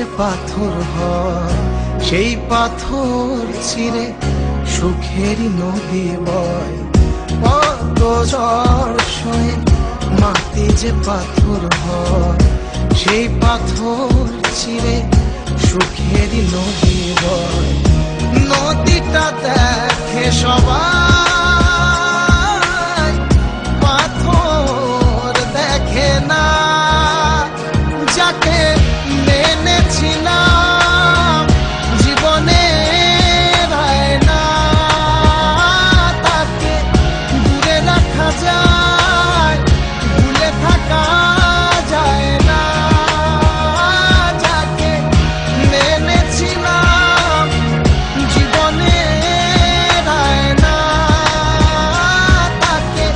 যে পাথর হয়, সেই পাথর ছিঁড়ে সুখেরই নদী বয়। কত ঝড় সয়ে মাটি যে পাথর হয়, সেই পাথর ছিঁড়ে সুখেরই নদী বয়। নদীটা দেখে সবাই, পাথর দেখে না। যাকে মেনেছিলাম জীবনে না, তাকে দূরে রাখা যায়, ভুলে থাকা যায় না। যাকে মেনেছিলাম জীবনে না, তাকে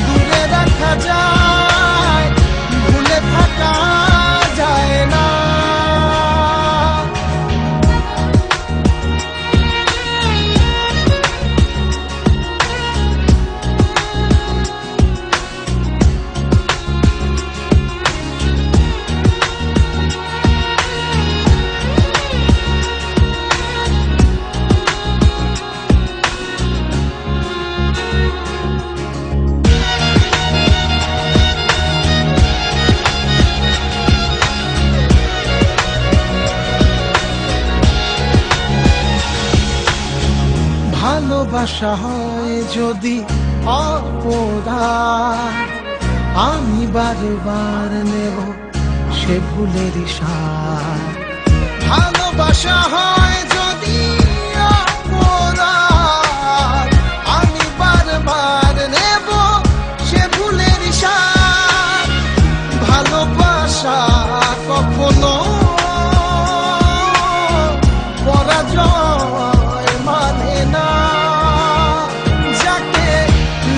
দূরে রাখা যায়, ভুলে থাকা যায় না। ভালোবাসা হয় যদি অপরাধ, আমি বারবার নেব সে ভুলের সাথ। ভালোবাসা হয় যদি অপরাধ, আমি বারবার নেব সে ভুলের সাথ। ভালোবাসা কখনো পরাজয় মানে না। যাকে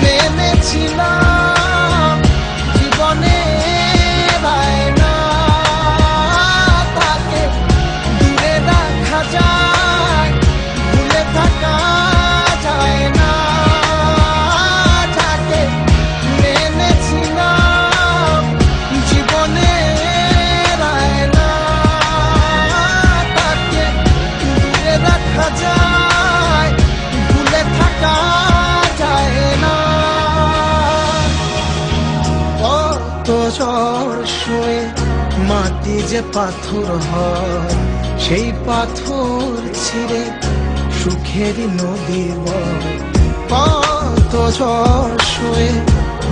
মেনেছিলাম জীবনে না, তাকে দূরে রাখা যায়, ভুলে থাকা যায় না। যাকে মেনেছিলাম জীবনে না, তাকে দূরে রাখা যায়, ভুলে থাকা যায় না। কত ঝড় সয়ে মাটি যে পাথর হয়, সেই পাথর ছিঁড়ে সুখেরই নদী বয়। কত ঝড় সয়ে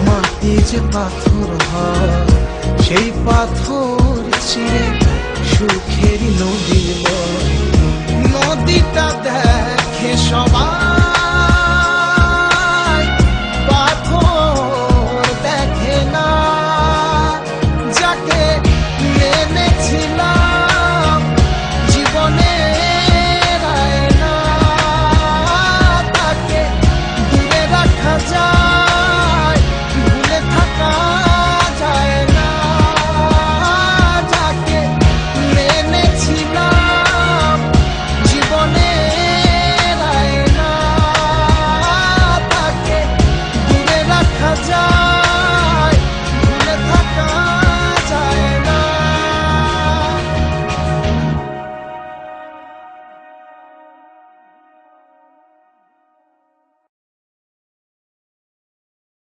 মাটি যে পাথর হয়, সেই পাথর ছিঁড়ে সুখেরই নদী বয়।